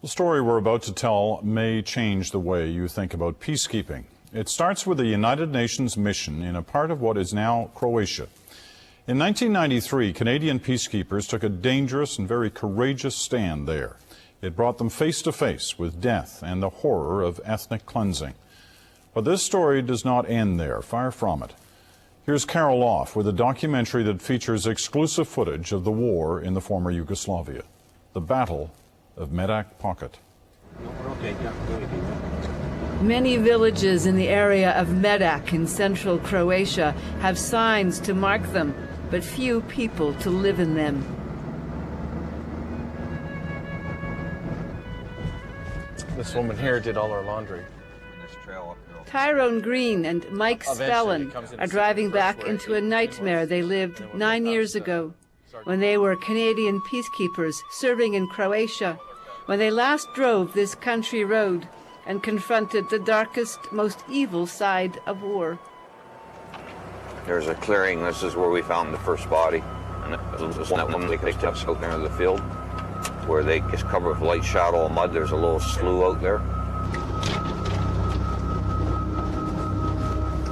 The story we're about to tell may change the way you think about peacekeeping. It starts with a United Nations mission in a part of what is now Croatia. In 1993, Canadian peacekeepers took a dangerous and very courageous stand there. It brought them face to face with death and the horror of ethnic cleansing. But this story does not end there, far from it. Here's Carol Off with a documentary that features exclusive footage of the war in the former Yugoslavia, the Battle of Medak Pocket. Many villages in the area of Medak in central Croatia have signs to mark them, but few people to live in them. This woman here did all our laundry. Tyrone Green and Mike Spellin are driving back into a nightmare they lived 9 years ago, when they were Canadian peacekeepers serving in Croatia, when they last drove this country road and confronted the darkest, most evil side of war. There's a clearing. This is where we found the first body. And there's one that they took out there in the field where it's covered with light shadow and mud. There's a little slough out there.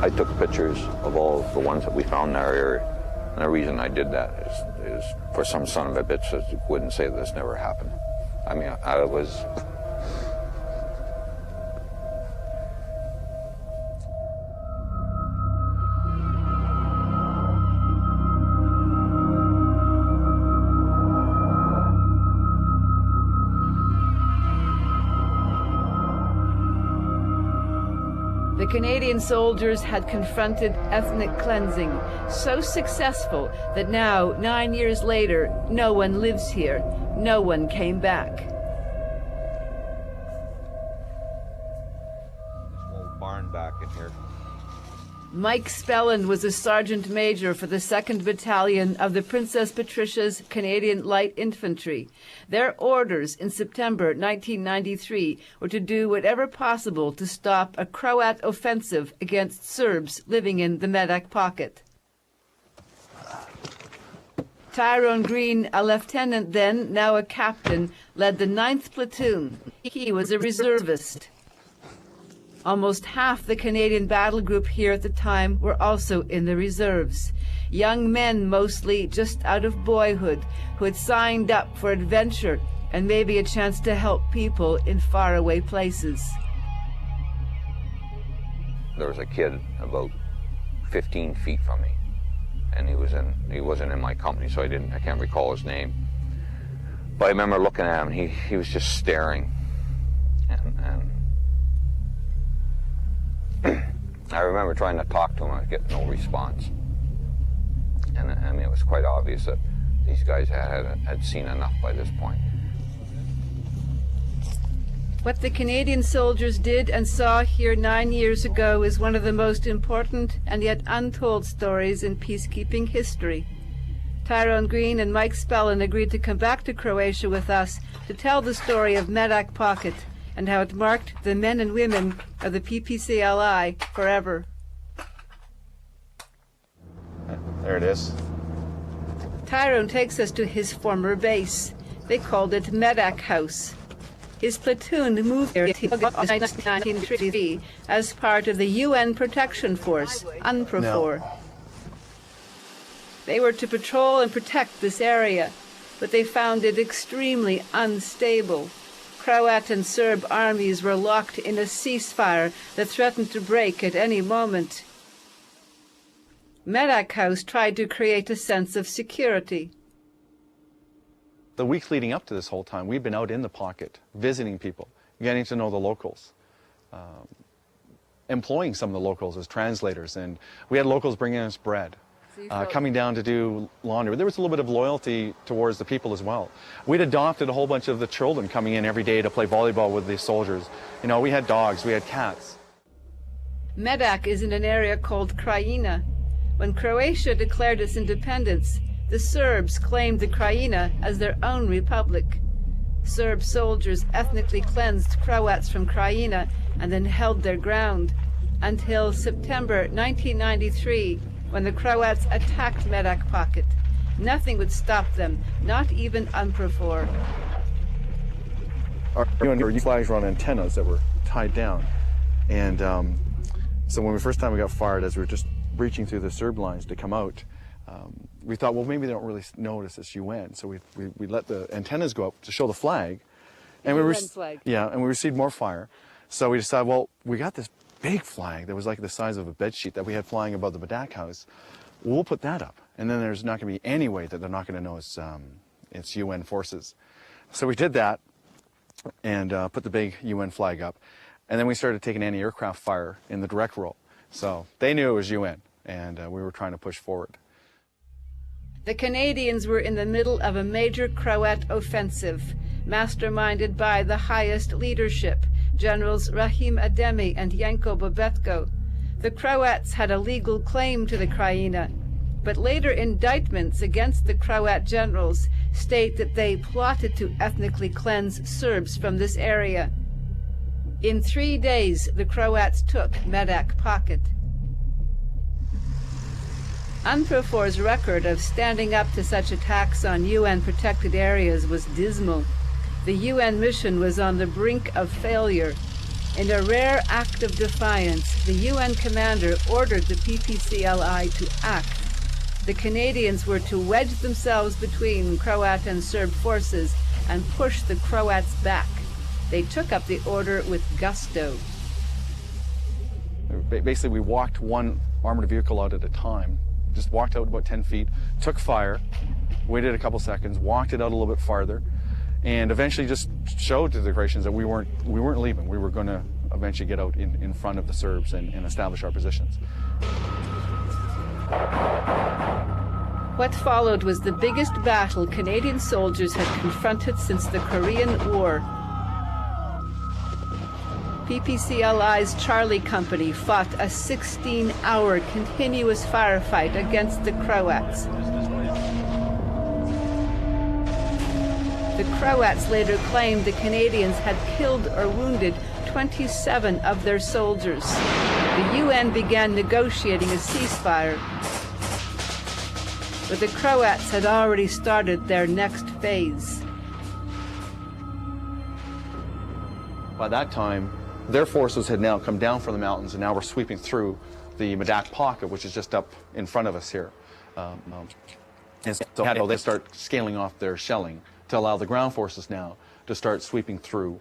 I took pictures of all the ones that we found in our area. And the reason I did that is for some son of a bitch that wouldn't say this never happened. I mean, I was... The Canadian soldiers had confronted ethnic cleansing, so successful that now, 9 years later, no one lives here. No one came back. This little barn back in here. Mike Spellin was a sergeant major for the 2nd Battalion of the Princess Patricia's Canadian Light Infantry. Their orders in September 1993 were to do whatever possible to stop a Croat offensive against Serbs living in the Medak Pocket. Tyrone Green, a lieutenant then, now a captain, led the 9th platoon. He was a reservist. Almost half the Canadian battle group here at the time were also in the reserves. Young men, mostly just out of boyhood, who had signed up for adventure and maybe a chance to help people in faraway places. There was a kid about 15 feet from me, and he wasn't in my company, so I can't recall his name. But I remember looking at him, he was just staring, and I remember trying to talk to him, I get no response. And I mean, it was quite obvious that these guys had seen enough by this point. What the Canadian soldiers did and saw here 9 years ago is one of the most important and yet untold stories in peacekeeping history. Tyrone Green and Mike Spellin agreed to come back to Croatia with us to tell the story of Medak Pocket and how it marked the men and women of the PPCLI forever. There it is. Tyrone takes us to his former base. They called it Medak House. His platoon moved there in 1993 as part of the UN Protection Force, UNPROFOR. No. They were to patrol and protect this area, but they found it extremely unstable. Croat and Serb armies were locked in a ceasefire that threatened to break at any moment. Medak House tried to create a sense of security. The weeks leading up to this whole time, we've been out in the pocket, visiting people, getting to know the locals, employing some of the locals as translators, and we had locals bringing us bread. Coming down to do laundry. There was a little bit of loyalty towards the people as well. We'd adopted a whole bunch of the children coming in every day to play volleyball with the soldiers. You know, we had dogs, we had cats. Medak is in an area called Krajina. When Croatia declared its independence, the Serbs claimed the Krajina as their own republic. Serb soldiers ethnically cleansed Croats from Krajina and then held their ground until September 1993, when the Croats attacked Medak Pocket. Nothing would stop them, not even UNPROFOR. our UN flags were on antennas that were tied down. And so when the first time we got fired, as we were just breaching through the Serb lines to come out, we thought, well, maybe they don't really notice it's UN. So we let the antennas go up to show the flag. And we received more fire. So we decided, well, we got this big flag that was like the size of a bed sheet that we had flying above the Medak house. We'll put that up. And then there's not going to be any way that they're not going to know it's UN forces. So we did that and put the big UN flag up. And then we started taking anti-aircraft fire in the direct roll. So they knew it was UN, and we were trying to push forward. The Canadians were in the middle of a major Croat offensive, masterminded by the highest leadership, Generals Rahim Ademi and Janko Bobetko. The Croats had a legal claim to the Krajina, but later indictments against the Croat generals state that they plotted to ethnically cleanse Serbs from this area. In 3 days, the Croats took Medak Pocket. UNPROFOR's record of standing up to such attacks on UN-protected areas was dismal. The UN mission was on the brink of failure. In a rare act of defiance, the UN commander ordered the PPCLI to act. The Canadians were to wedge themselves between Croat and Serb forces and push the Croats back. They took up the order with gusto. Basically, we walked one armored vehicle out at a time, just walked out about 10 feet, took fire, waited a couple seconds, walked it out a little bit farther, and eventually just showed to the Croatians that we weren't leaving. We were going to eventually get out in front of the Serbs and establish our positions. What followed was the biggest battle Canadian soldiers had confronted since the Korean War. PPCLI's Charlie Company fought a 16-hour continuous firefight against the Croats. The Croats later claimed the Canadians had killed or wounded 27 of their soldiers. The UN began negotiating a ceasefire, but the Croats had already started their next phase. By that time, their forces had now come down from the mountains and now were sweeping through the Medak Pocket, which is just up in front of us here. And so they start scaling off their shelling to allow the ground forces now to start sweeping through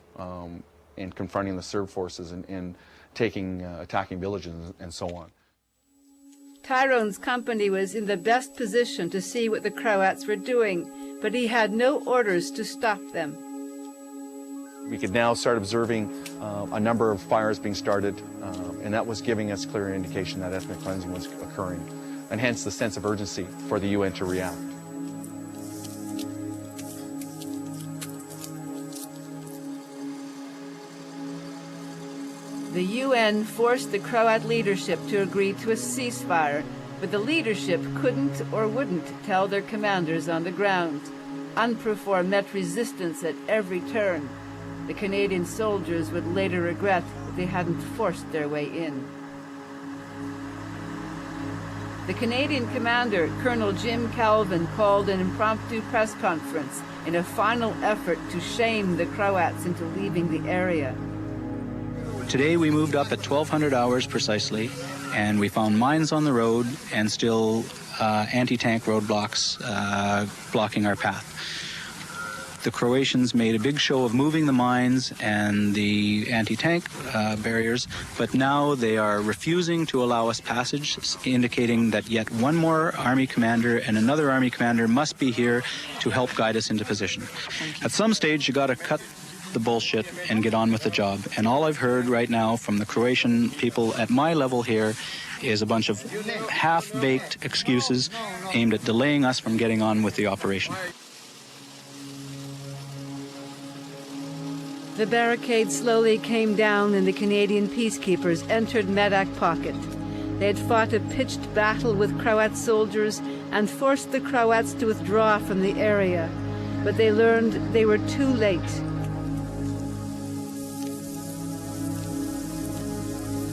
and confronting the Serb forces and taking, attacking villages and so on. Tyrone's company was in the best position to see what the Croats were doing, but he had no orders to stop them. We could now start observing a number of fires being started, and that was giving us clear indication that ethnic cleansing was occurring, and hence the sense of urgency for the UN to react. The UN forced the Croat leadership to agree to a ceasefire, but the leadership couldn't or wouldn't tell their commanders on the ground. UNPROFOR met resistance at every turn. The Canadian soldiers would later regret that they hadn't forced their way in. The Canadian commander, Colonel Jim Calvin, called an impromptu press conference in a final effort to shame the Croats into leaving the area. Today we moved up at 1200 hours precisely, and we found mines on the road and still anti-tank roadblocks blocking our path. The Croatians made a big show of moving the mines and the anti-tank barriers, but now they are refusing to allow us passage, indicating that yet one more Army commander and another Army commander must be here to help guide us into position. At some stage, you got to cut the bullshit and get on with the job. And all I've heard right now from the Croatian people at my level here is a bunch of half-baked excuses aimed at delaying us from getting on with the operation. The barricade slowly came down and the Canadian peacekeepers entered Medak Pocket. They had fought a pitched battle with Croat soldiers and forced the Croats to withdraw from the area, but they learned they were too late.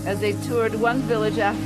As they toured one village after